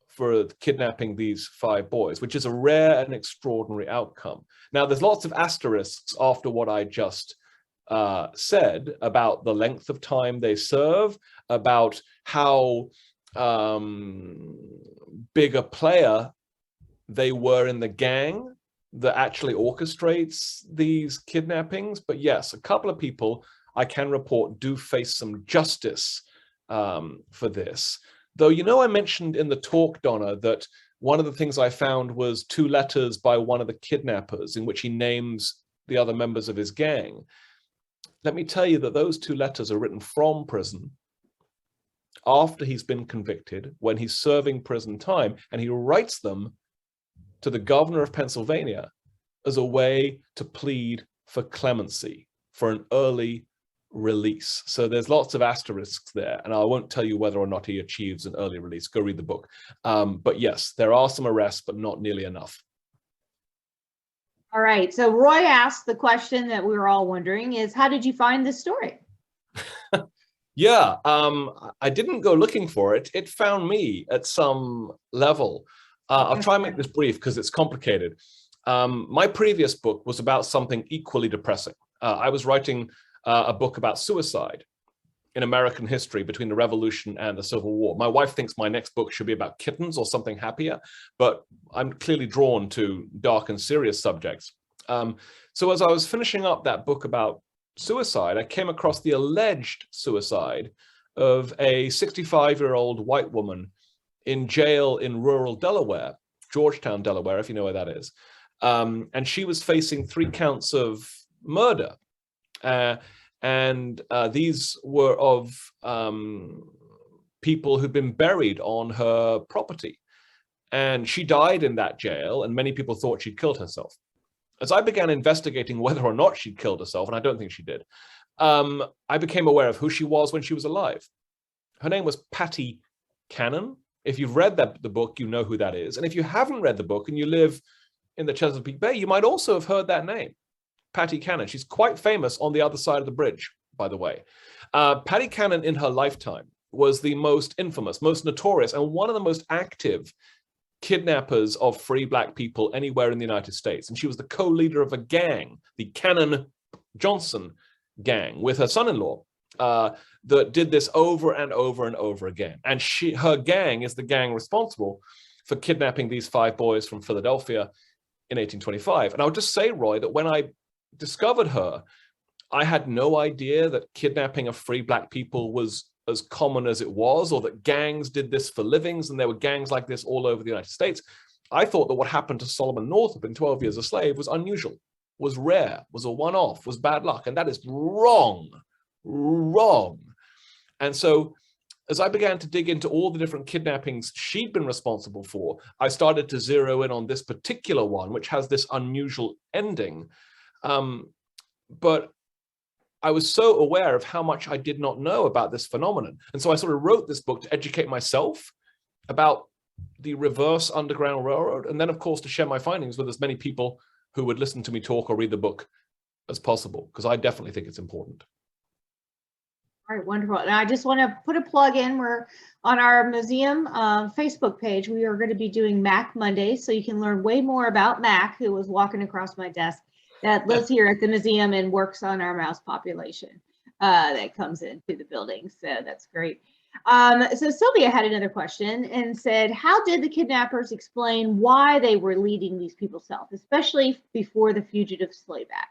for kidnapping these 5 boys, which is a rare and extraordinary outcome. Now, there's lots of asterisks after what I just said about the length of time they serve, about how big a player they were in the gang that actually orchestrates these kidnappings. But yes, a couple of people I can report do face some justice for this. Though, you know, I mentioned in the talk, Donna, that one of the things I found was 2 letters by one of the kidnappers in which he names the other members of his gang. Let me tell you that those 2 letters are written from prison after he's been convicted, when he's serving prison time, and he writes them to the governor of Pennsylvania as a way to plead for clemency, for an early release. So there's lots of asterisks there, and I won't tell you whether or not he achieves an early release. Go read the book. But yes, there are some arrests, but not nearly enough. All right. So Roy asked the question that we were all wondering is, how did you find this story? Yeah, I didn't go looking for it. It found me at some level. I'll try and make this brief because it's complicated. My previous book was about something equally depressing. I was writing a book about suicide in American history between the Revolution and the Civil War. My wife thinks my next book should be about kittens or something happier, but I'm clearly drawn to dark and serious subjects. So as I was finishing up that book about suicide, I came across the alleged suicide of a 65-year-old white woman in jail in rural Delaware, Georgetown, Delaware, if you know where that is. And she was facing 3 counts of murder. And these were of people who'd been buried on her property. And she died in that jail, and many people thought she'd killed herself. As I began investigating whether or not she'd killed herself, and I don't think she did, I became aware of who she was when she was alive. Her name was Patty Cannon. If you've read the book, you know who that is. And if you haven't read the book and you live in the Chesapeake Bay, you might also have heard that name, Patty Cannon. She's quite famous on the other side of the bridge, by the way. Patty Cannon in her lifetime was the most infamous, most notorious, and one of the most active kidnappers of free black people anywhere in the United States. And she was the co-leader of a gang, the Cannon-Johnson gang, with her son-in-law, that did this over and over and over again. And her gang is the gang responsible for kidnapping these 5 boys from Philadelphia in 1825. And I would just say, Roy, that when I discovered her, I had no idea that kidnapping of free black people was as common as it was, or that gangs did this for livings, and there were gangs like this all over the United States. I thought that what happened to Solomon Northup in 12 Years a Slave was unusual, was rare, was a one-off, was bad luck, and that is wrong. And so as I began to dig into all the different kidnappings she'd been responsible for, I started to zero in on this particular one, which has this unusual ending. But I was so aware of how much I did not know about this phenomenon. And so I sort of wrote this book to educate myself about the reverse Underground Railroad. And then, of course, to share my findings with as many people who would listen to me talk or read the book as possible, because I definitely think it's important. All right, wonderful. And I just want to put a plug in. We're on our museum Facebook page. We are going to be doing Mac Monday, so you can learn way more about Mac, who was walking across my desk, that lives here at the museum and works on our mouse population that comes into the building. So that's great. So Sylvia had another question and said, how did the kidnappers explain why they were leading these people south, especially before the Fugitive Slave Act?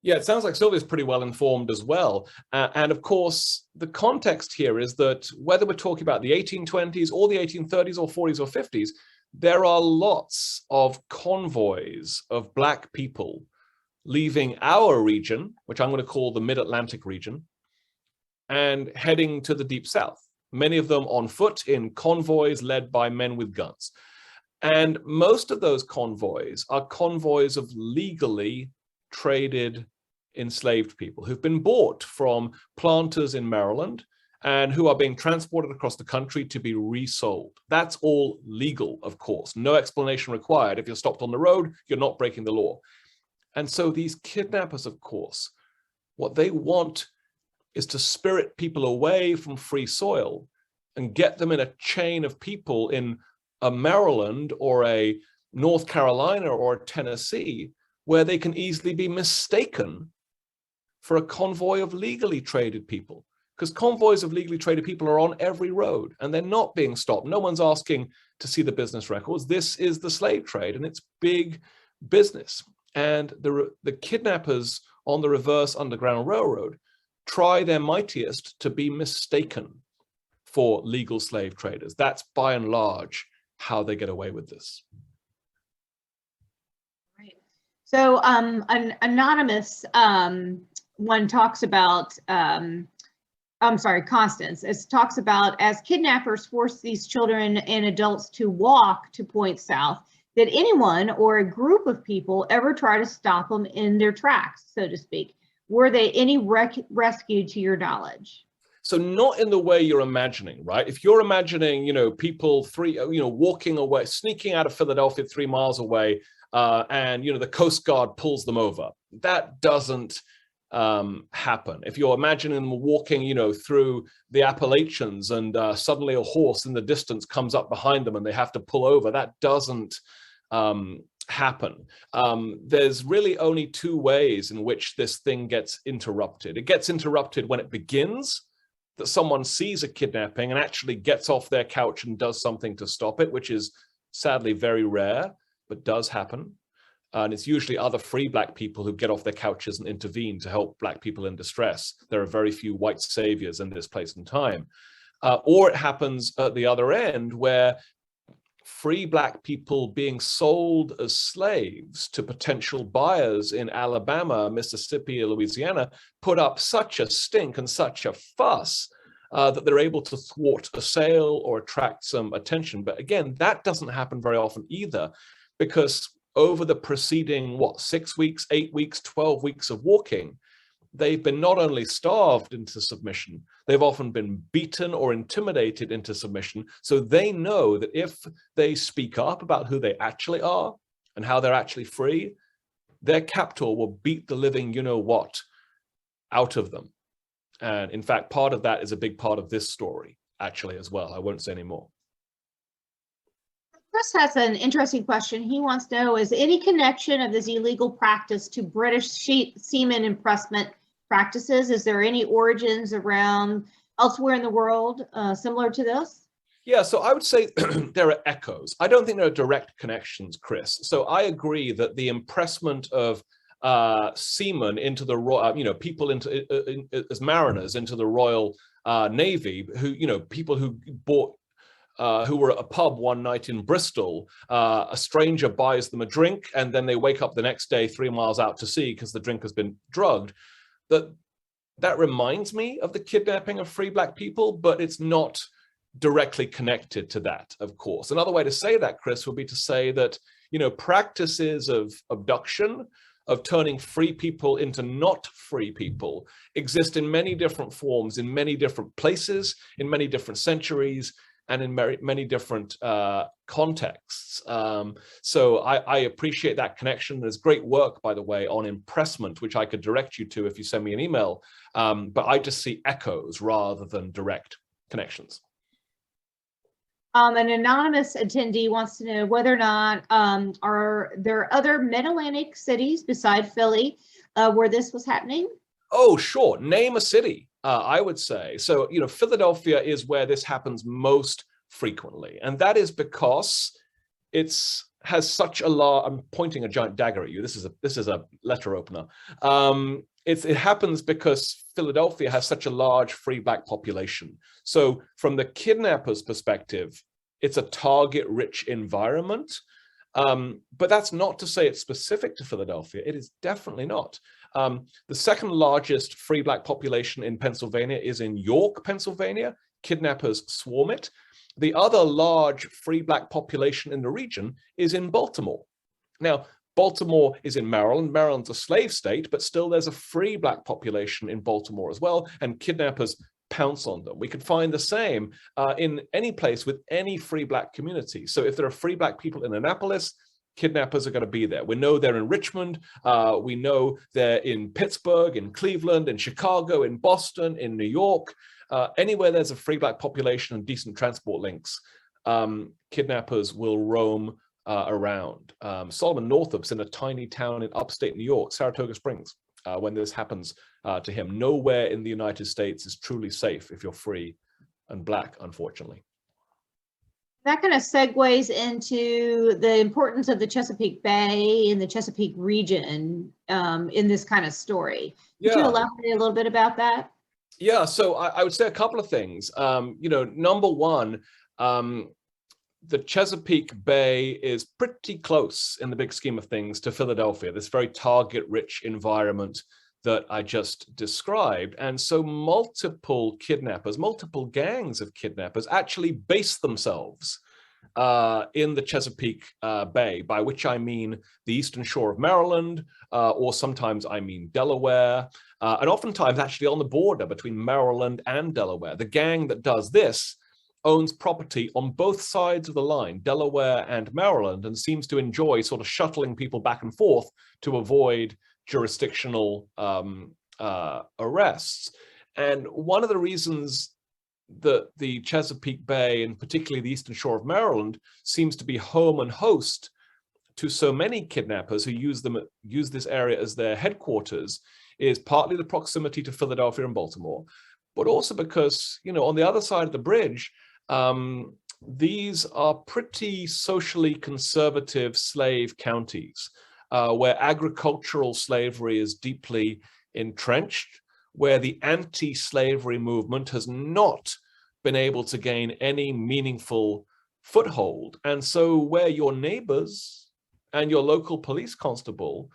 Yeah, it sounds like Sylvia's pretty well informed as well. And of course, the context here is that whether we're talking about the 1820s or the 1830s or 40s or 50s, there are lots of convoys of Black people leaving our region, which I'm going to call the Mid-Atlantic region, and heading to the Deep South, many of them on foot in convoys led by men with guns. And most of those convoys are convoys of legally traded enslaved people who've been bought from planters in Maryland and who are being transported across the country to be resold. That's all legal, of course. No explanation required. If you're stopped on the road, you're not breaking the law. And so these kidnappers, of course, what they want is to spirit people away from free soil and get them in a chain of people in a Maryland or a North Carolina or a Tennessee, where they can easily be mistaken for a convoy of legally traded people. Because convoys of legally traded people are on every road and they're not being stopped. No one's asking to see the business records. This is the slave trade and it's big business. And the kidnappers on the reverse Underground Railroad try their mightiest to be mistaken for legal slave traders. That's by and large how they get away with this. Right. So an anonymous one talks about, Constance, it talks about as kidnappers force these children and adults to walk to point south, did anyone or a group of people ever try to stop them in their tracks, so to speak? Were they any rescued to your knowledge? So not in the way you're imagining, right? If you're imagining, people walking away, sneaking out of Philadelphia 3 miles away, and, the Coast Guard pulls them over, that doesn't happen. If you're imagining them walking, through the Appalachians and suddenly a horse in the distance comes up behind them and they have to pull over, that doesn't happen. There's really only two ways in which this thing gets interrupted. It gets interrupted when it begins, that someone sees a kidnapping and actually gets off their couch and does something to stop it, which is sadly very rare, but does happen. And it's usually other free Black people who get off their couches and intervene to help Black people in distress. There are very few white saviors in this place and time. Or it happens at the other end where free Black people being sold as slaves to potential buyers in Alabama, Mississippi, Louisiana, put up such a stink and such a fuss that they're able to thwart a sale or attract some attention. But again, that doesn't happen very often either, because over the preceding, 6 weeks, 8 weeks, 12 weeks of walking, they've been not only starved into submission, they've often been beaten or intimidated into submission. So they know that if they speak up about who they actually are and how they're actually free, their captor will beat the living you-know-what out of them. And in fact, part of that is a big part of this story, actually, as well. I won't say any more. Chris has an interesting question. He wants to know, is any connection of this illegal practice to British seaman impressment practices? Is there any origins around elsewhere in the world similar to this? Yeah, so I would say there are echoes. I don't think there are direct connections, Chris. So I agree that the impressment of seamen into the royal, people as mariners into the Royal Navy, who, people who bought, who were at a pub one night in Bristol, a stranger buys them a drink and then they wake up the next day 3 miles out to sea because the drink has been drugged. That reminds me of the kidnapping of free Black people, but it's not directly connected to that, of course. Another way to say that, Chris, would be to say that, practices of abduction of turning free people into not free people exist in many different forms, in many different places, in many different centuries, and in many different contexts. So I appreciate that connection. There's great work, by the way, on impressment, which I could direct you to if you send me an email. But I just see echoes rather than direct connections. An anonymous attendee wants to know whether or not are there other mid-Atlantic cities beside Philly where this was happening? Oh, sure. Name a city, I would say. So, Philadelphia is where this happens most frequently. And that is because has such a large, I'm pointing a giant dagger at you. This is a letter opener. It happens because Philadelphia has such a large free Black population. So from the kidnapper's perspective, it's a target-rich environment. But that's not to say it's specific to Philadelphia. It is definitely not. The second largest free Black population in Pennsylvania is in York, Pennsylvania. Kidnappers swarm it. The other large free Black population in the region is in Baltimore. Now, Baltimore is in Maryland. Maryland's a slave state, but still there's a free Black population in Baltimore as well, and kidnappers pounce on them. We could find the same in any place with any free Black community. So if there are free Black people in Annapolis, kidnappers are going to be there. We know they're in Richmond. We know they're in Pittsburgh, in Cleveland, in Chicago, in Boston, in New York. Anywhere there's a free Black population and decent transport links, kidnappers will roam around. Solomon Northup's in a tiny town in upstate New York, Saratoga Springs, when this happens to him. Nowhere in the United States is truly safe if you're free and Black, unfortunately. That kind of segues into the importance of the Chesapeake Bay and the Chesapeake region in this kind of story. Could you elaborate a little bit about that? Yeah, so I would say a couple of things. Number one, the Chesapeake Bay is pretty close in the big scheme of things to Philadelphia, this very target-rich environment that I just described. And so multiple kidnappers, multiple gangs of kidnappers actually base themselves in the Chesapeake Bay, by which I mean the eastern shore of Maryland, or sometimes I mean Delaware, and oftentimes actually on the border between Maryland and Delaware. The gang that does this owns property on both sides of the line, Delaware and Maryland, and seems to enjoy sort of shuttling people back and forth to avoid jurisdictional arrests. And one of the reasons that the Chesapeake Bay, and particularly the eastern shore of Maryland, seems to be home and host to so many kidnappers who use this area as their headquarters is partly the proximity to Philadelphia and Baltimore, but also because, on the other side of the bridge, these are pretty socially conservative slave counties where agricultural slavery is deeply entrenched, where the anti-slavery movement has not been able to gain any meaningful foothold. And so where your neighbors and your local police constable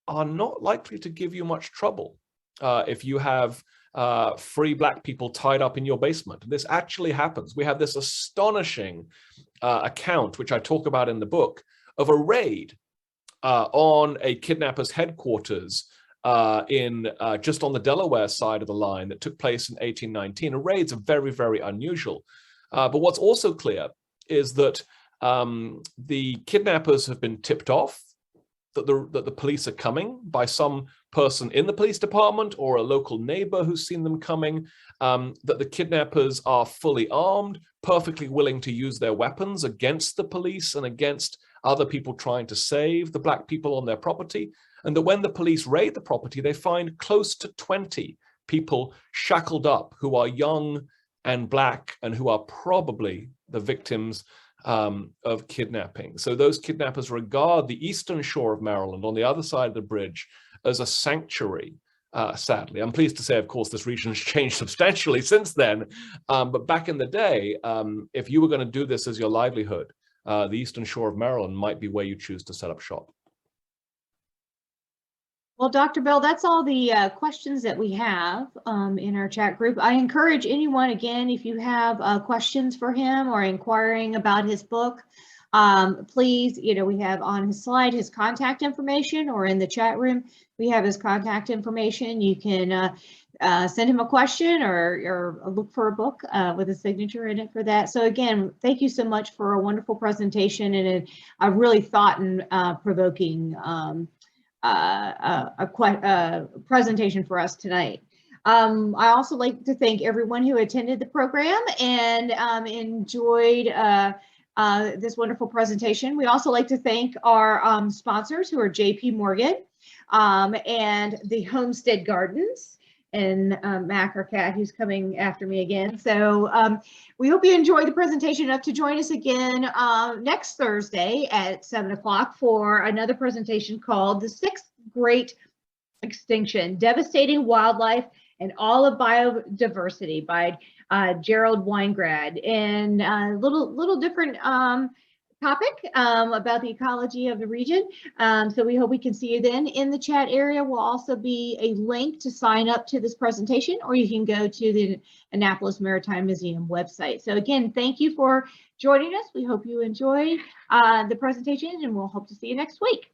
are not likely to give you much trouble if you have free Black people tied up in your basement. This actually happens. We have this astonishing account, which I talk about in the book, of a raid on a kidnapper's headquarters just on the Delaware side of the line that took place in 1819. Raids are very, very unusual. But what's also clear is that the kidnappers have been tipped off that the police are coming by some person in the police department or a local neighbor who's seen them coming, that the kidnappers are fully armed, perfectly willing to use their weapons against the police and against other people trying to save the Black people on their property, and that when the police raid the property, they find close to 20 people shackled up who are young and Black and who are probably the victims of kidnapping. So those kidnappers regard the eastern shore of Maryland on the other side of the bridge as a sanctuary, sadly. I'm pleased to say, of course, this region has changed substantially since then. But back in the day, if you were going to do this as your livelihood, the eastern shore of Maryland might be where you choose to set up shop. Well, Dr. Bell, that's all the questions that we have in our chat group. I encourage anyone, again, if you have questions for him or inquiring about his book, Please, we have on his slide his contact information, or in the chat room, we have his contact information. You can send him a question or look for a book with a signature in it for that. So again, thank you so much for a wonderful presentation and a really thought and provoking presentation for us tonight. I also like to thank everyone who attended the program and enjoyed this wonderful presentation. We also like to thank our sponsors, who are JP Morgan and the Homestead Gardens, and Mac, our cat, who's coming after me again. So we hope you enjoyed the presentation. Enough to join us again next Thursday at 7 o'clock for another presentation called The Sixth Great Extinction: Devastating Wildlife and All of Biodiversity by Gerald Weingrad, and a little different topic about the ecology of the region. So we hope we can see you then. In the chat area will also be a link to sign up to this presentation, or you can go to the Annapolis Maritime Museum website. So again, thank you for joining us. We hope you enjoyed the presentation, and we'll hope to see you next week.